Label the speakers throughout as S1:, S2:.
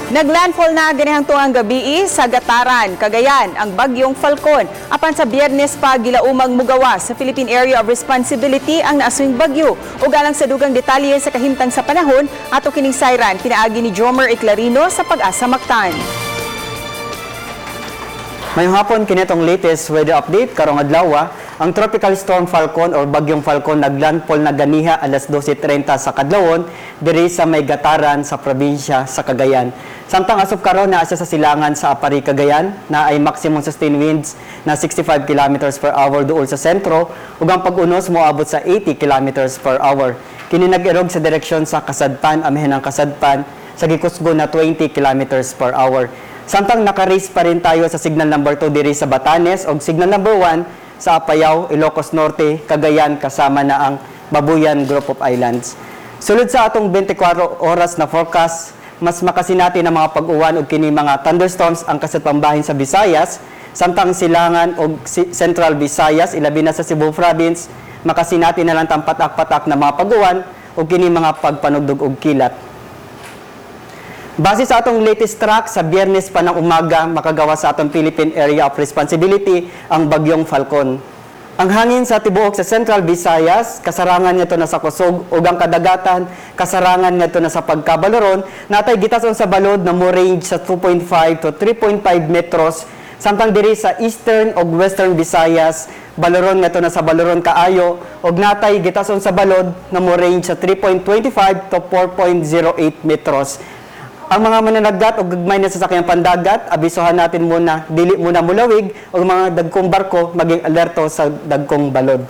S1: Naglandfall na ganihang tuang gabi sa Gataran, Cagayan, ang bagyong Falcon. Apan sa Biyernes pa gilaumang mugawa sa Philippine Area of Responsibility ang naaswing bagyo. Ug alang sa dugang detalye sa kahimtang sa panahon, ato kining sayran pinaagi ni Jomer Eclarino sa Pag-asa Mactan.
S2: Mayong hapon kinitong latest weather update karong adlaw. Ang Tropical Storm Falcon or Bagyong Falcon naglandfall na ganiha alas 12:30 sa kadlawon diri sa may Gataran sa probinsya sa Cagayan. Samtang asop karon naa siya sa silangan sa Apari, Cagayan na ay maximum sustained winds na 65 km per hour duol sa sentro ug ang pag-unos moabot sa 80 km per hour. Kini nag-irog sa direksyon sa Kasadpan, amihan ang Kasadpan sa gikusgo na 20 km per hour. Samtang naka-raise pa rin tayo sa signal number 2 diri sa Batanes o signal number 1 sa Apayao, Ilocos Norte, Cagayan kasama na ang Babuyan Group of Islands. Sulod sa atong 24 oras na forecast, mas makasinati na mga pag-uwan o kini mga thunderstorms ang kasatpambahin sa Visayas, samtang silangan o Central Visayas, ilabi na sa Cebu Province, makasinati na lang tang patak-patak na mga pag-uwan o kini mga pagpanugdog og kilat. Base sa atong latest track, sa Biyernes pa ng umaga, makagawa sa atong Philippine Area of Responsibility ang Bagyong Falcon. Ang hangin sa tibuok sa Central Visayas, kasarangan nito na sa Kusog, ug ang kadagatan, kasarangan nito na sa Pagkabaloron, natay gitason sa balod na mo range sa 2.5 to 3.5 metros, samtang diri sa Eastern ug Western Visayas, baloron nito na sa Baloron kaayo, ug natay gitason sa balod na mo range sa 3.25 to 4.08 metros. Ang mga mananagat o gagmay na sasakyang pandagat, abisohan natin muna, dili muna mulawig o mga dagkong barko maging alerto sa dagkong balod.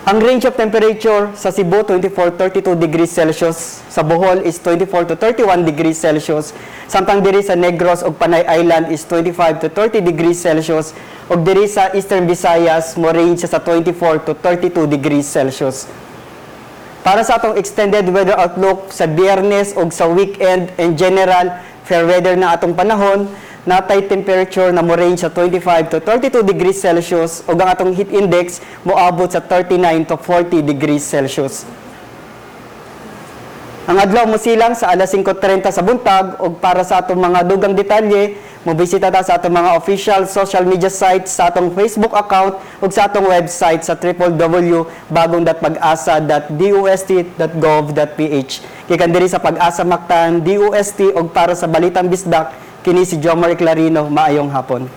S2: Ang range of temperature sa Cebu 24-32 degrees Celsius, sa Bohol is 24 to 31 degrees Celsius, samtang diri sa Negros o Panay Island is 25 to 30 degrees Celsius, o diri sa Eastern Visayas mo range sa 24 to 32 degrees Celsius. Para sa atong extended weather outlook sa Biyernes o sa weekend in general, fair weather na atong panahon, natay temperature na mo range sa 25 to 32 degrees Celsius o ang atong heat index moabot sa 39 to 40 degrees Celsius. Ang adlaw mo silang sa alas 5:30 sa buntag o para sa atong mga dugang detalye, mobisita ta sa atong mga official social media sites, sa atong Facebook account ug sa atong website sa www.bagongdatpag-asa.dust.gov.ph. Gikan diri sa Pag-asa Mactan, DOST ug para sa Balitang Bisdak, kini si Jomer Eclarino. Maayong hapon.